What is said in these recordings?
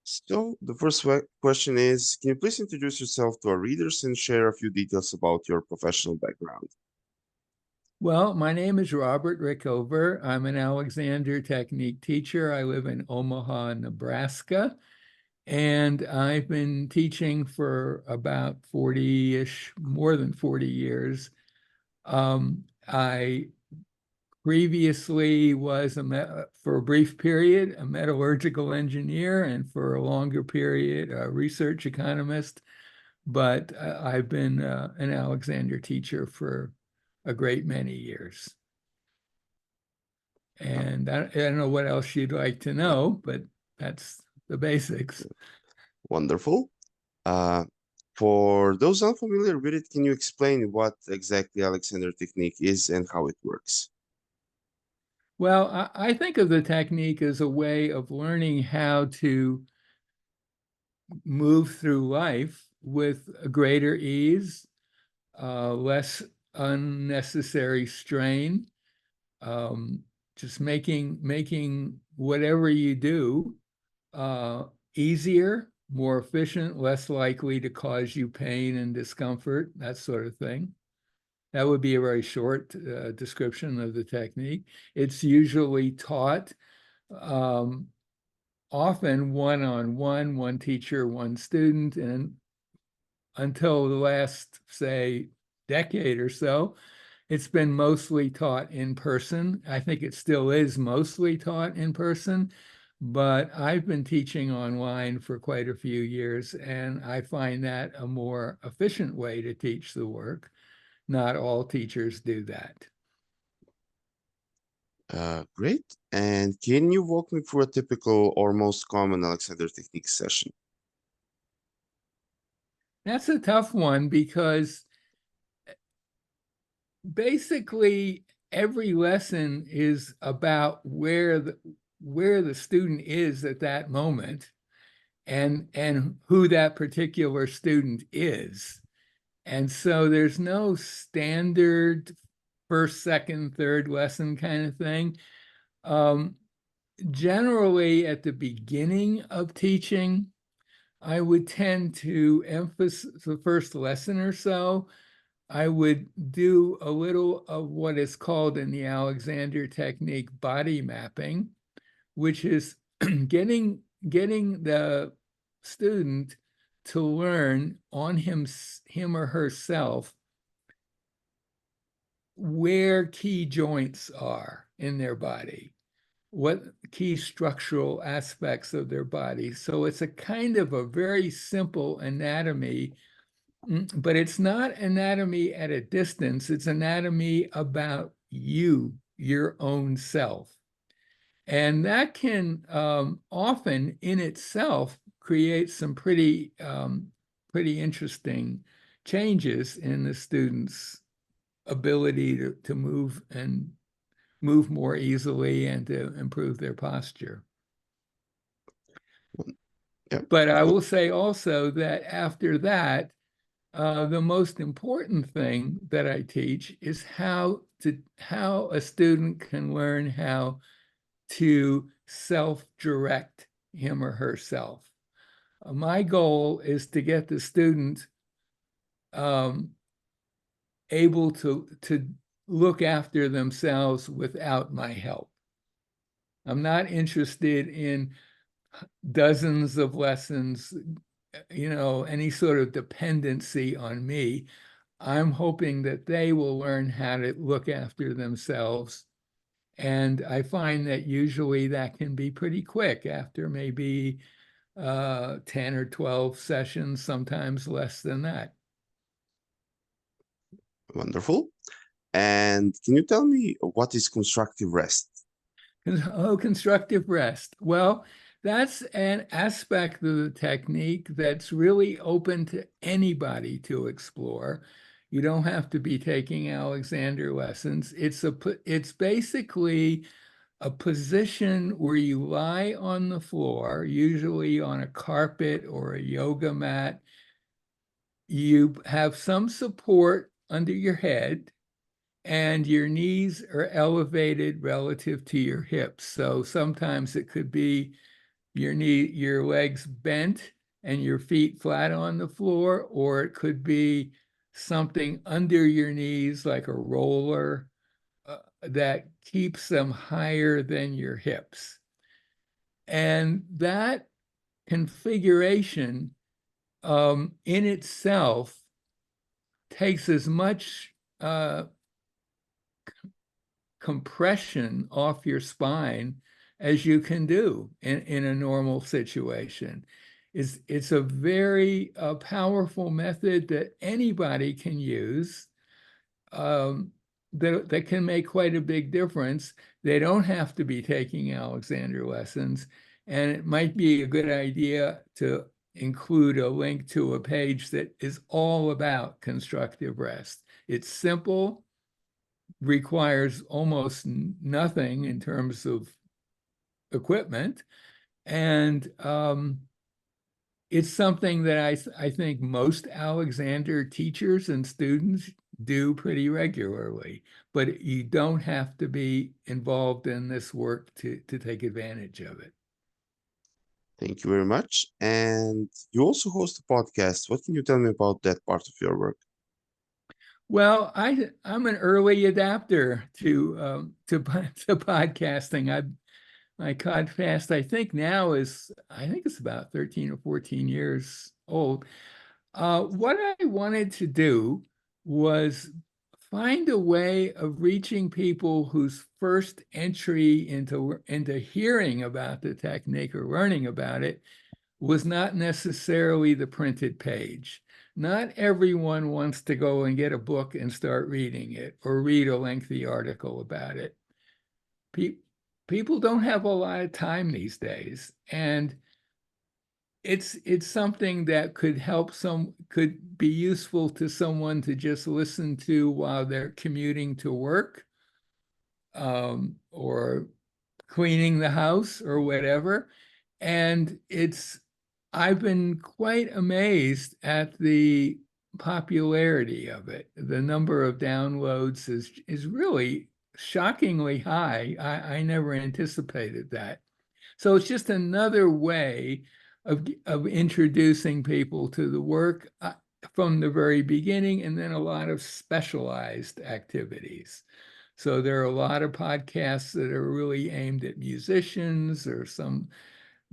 So the first question is, can you please introduce yourself to our readers and share a few details about your professional background? Well, my name is Robert Rickover. I'm an Alexander Technique teacher. I live in Omaha, Nebraska, and I've been teaching for about 40-ish, more than 40 years. I previously was, for a brief period, a metallurgical engineer, and for a longer period, a research economist. But I've been an Alexander teacher for a great many years. Uh, And I don't know what else you'd like to yeah, know, but that's the basics. wonderful. Uh, for those unfamiliar with it, can you explain what exactly Alexander Technique is and how it works? Well, I think of the technique as a way of learning how to move through life with a greater ease, less unnecessary strain, um, just making whatever you do easier, more efficient, less likely to cause you pain and discomfort, that sort of thing. That would be a very short description of the technique. It's usually taught um, often one-on-one, one teacher, one student, and until the last, say, decade or so, it's been mostly taught in person. I think it still is mostly taught in person, but I've been teaching online for quite a few years, and I find that a more efficient way to teach the work. Not all teachers do that. Great. And can you walk me through a typical or most common Alexander Technique session? That's a tough one because basically every lesson is about where the student is at that moment and who that particular student is. And so there's no standard first, second, third lesson kind of thing. Um, Generally, at the beginning of teaching, I would tend to emphasize the first lesson or so. I would do a little of what is called in the Alexander technique body mapping, which is getting the student to learn on him or herself where key joints are in their body, what key structural aspects of their body. So it's a kind of a very simple anatomy, but it's not anatomy at a distance. It's anatomy about you, your own self. And that can often in itself create some pretty interesting changes in the student's ability to move and move more easily and to improve their posture. Yeah. But I will say also that after that, the most important thing that I teach is how a student can learn how to self-direct him or herself. My goal is to get the student um, able to look after themselves without my help. I'm not interested in dozens of lessons, any sort of dependency on me. I'm hoping that they will learn how to look after themselves. And I find that usually that can be pretty quick after maybe 10 or 12 sessions, sometimes less than that. Wonderful. And can you tell me what is constructive rest? Oh, constructive rest. Well, that's an aspect of the technique that's really open to anybody to explore. You don't have to be taking Alexander lessons. It's basically a position where you lie on the floor, usually on a carpet or a yoga mat. You have some support under your head, and your knees are elevated relative to your hips. So sometimes it could be your legs bent and your feet flat on the floor, or it could be something under your knees like a roller that keeps them higher than your hips. And that configuration in itself takes as much compression off your spine as you can do in a normal situation. It's a very powerful method that anybody can use that can make quite a big difference. They don't have to be taking Alexander lessons, and it might be a good idea to include a link to a page that is all about constructive rest. It's simple, requires almost nothing in terms of equipment, and it's something that I think most Alexander teachers and students do pretty regularly, but you don't have to be involved in this work to take advantage of it. Thank you very much. And you also host a podcast. What can you tell me about that part of your work? Well, I'm an early adapter to podcasting. My podcast, I think it's about 13 or 14 years old. What I wanted to do was find a way of reaching people whose first entry into hearing about the technique or learning about it was not necessarily the printed page. Not everyone wants to go and get a book and start reading it or read a lengthy article about it. People don't have a lot of time these days, and it's something that could be useful to someone to just listen to while they're commuting to work, or cleaning the house or whatever. And I've been quite amazed at the popularity of it. The number of downloads is really shockingly high. I never anticipated that. So it's just another way of introducing people to the work from the very beginning, and then a lot of specialized activities. So there are a lot of podcasts that are really aimed at musicians or some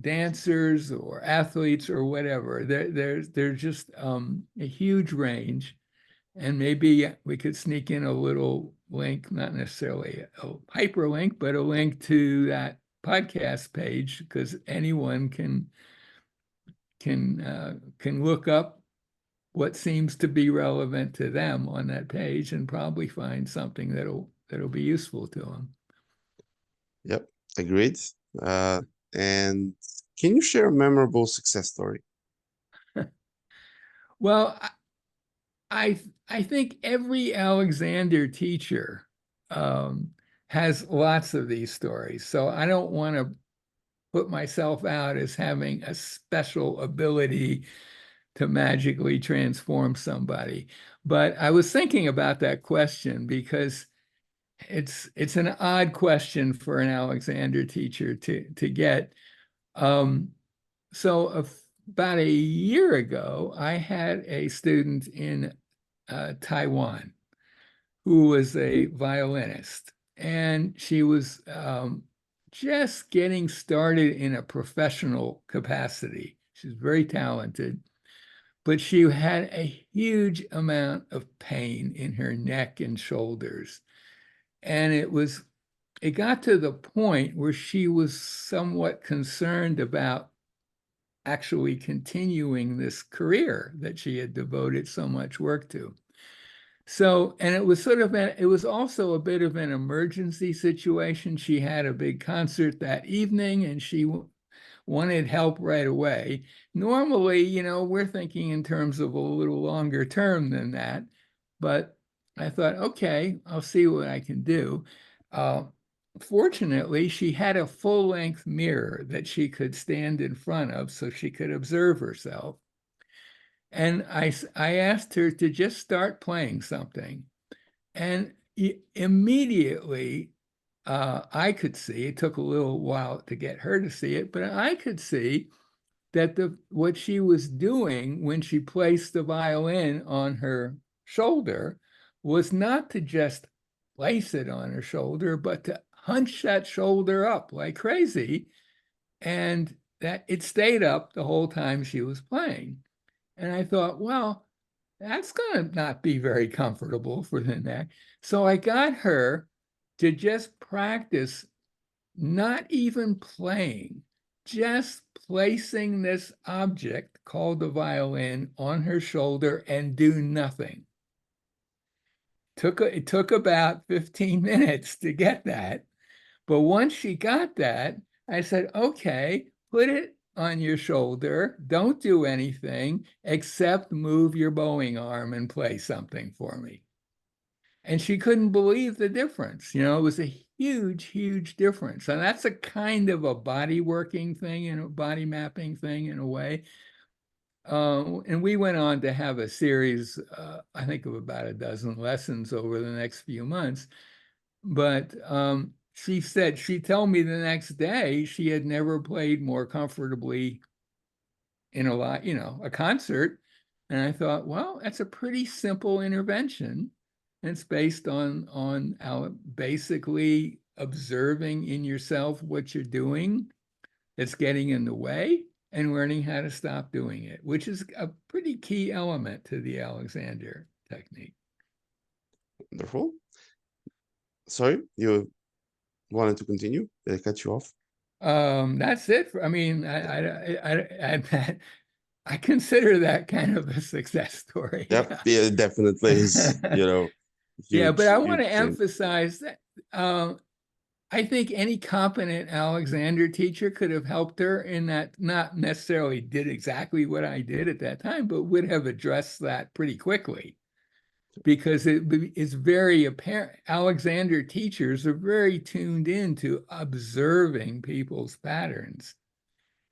dancers or athletes or whatever. There's just a huge range. And maybe we could sneak in a little link, not necessarily a hyperlink, but a link to that podcast page, because anyone can look up what seems to be relevant to them on that page and probably find something that'll be useful to them. Yep, agreed. And can you share a memorable success story? Well, I think every Alexander teacher has lots of these stories. So I don't want to put myself out as having a special ability to magically transform somebody. But I was thinking about that question because it's an odd question for an Alexander teacher to get. So about a year ago, I had a student in Taiwan who was a violinist, and she was just getting started in a professional capacity. She's very talented, but she had a huge amount of pain in her neck and shoulders. And it got to the point where she was somewhat concerned about actually continuing this career that she had devoted so much work to. So, and it was also a bit of an emergency situation. She had a big concert that evening and she wanted help right away. Normally, we're thinking in terms of a little longer term than that, but I thought, okay, I'll see what I can do. Fortunately, she had a full-length mirror that she could stand in front of so she could observe herself. And I asked her to just start playing something. And immediately I could see, it took a little while to get her to see it, but I could see that what she was doing when she placed the violin on her shoulder was not to just place it on her shoulder, but to hunch that shoulder up like crazy, and that it stayed up the whole time she was playing. And I thought, well, that's going to not be very comfortable for the neck. So I got her to just practice not even playing, just placing this object called the violin on her shoulder and do nothing. It took about 15 minutes to get that. But once she got that, I said, okay, put it on your shoulder. Don't do anything except move your bowing arm and play something for me. And she couldn't believe the difference. You know, it was a huge, huge difference. And that's a kind of a body working thing and a body mapping thing in a way. And we went on to have a series, I think, of about a dozen lessons over the next few months. But she said, she told me the next day she had never played more comfortably in a concert. And I thought, well, that's a pretty simple intervention. And it's based on basically observing in yourself what you're doing that's getting in the way and learning how to stop doing it, which is a pretty key element to the Alexander technique. Wonderful. Sorry, you wanted to continue? Did I cut you off? That's it. I consider that kind of a success story. Yep, yeah, it definitely is, Yeah, but huge, I want huge to thing. emphasize that I think any competent Alexander teacher could have helped her in that, not necessarily did exactly what I did at that time, but would have addressed that pretty quickly, because it's very apparent. Alexander teachers are very tuned into observing people's patterns.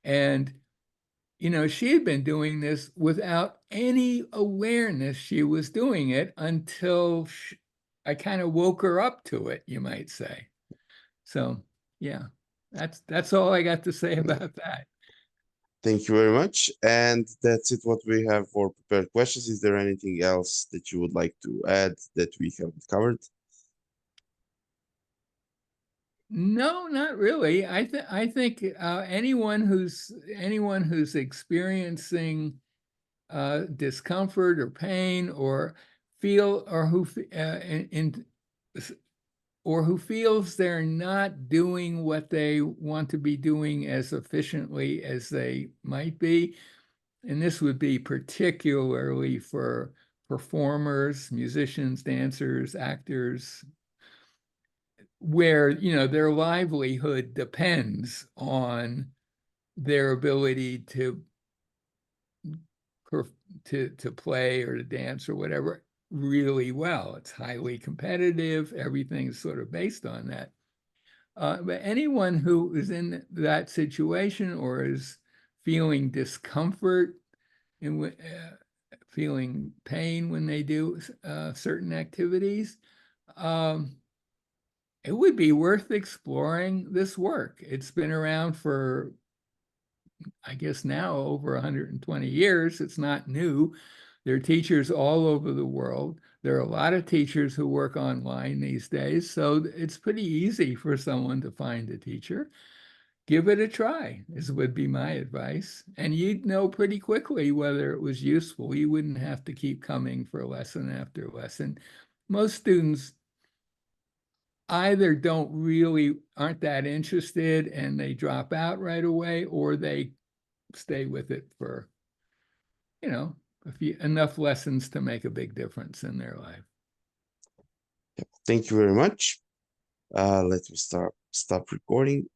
And, she had been doing this without any awareness she was doing it until I kind of woke her up to it, you might say. So, yeah, that's all I got to say about that. Thank you very much. And that's it, what we have for prepared questions. Is there anything else that you would like to add that we haven't covered? No, not really. I think anyone who's experiencing discomfort or pain or who feels they're not doing what they want to be doing as efficiently as they might be, and this would be particularly for performers, musicians, dancers, actors, where their livelihood depends on their ability to play or to dance or whatever really well. It's highly competitive. Everything's sort of based on that. But anyone who is in that situation or is feeling discomfort and feeling pain when they do certain activities, it would be worth exploring this work. It's been around for, I guess, now over 120 years. It's not new. There are teachers all over the world. There are a lot of teachers who work online these days, so it's pretty easy for someone to find a teacher. Give it a try, would be my advice. And you'd know pretty quickly whether it was useful. You wouldn't have to keep coming for lesson after lesson. Most students either aren't that interested and they drop out right away, or they stay with it for, enough lessons to make a big difference in their life. Thank you very much. Let me stop recording.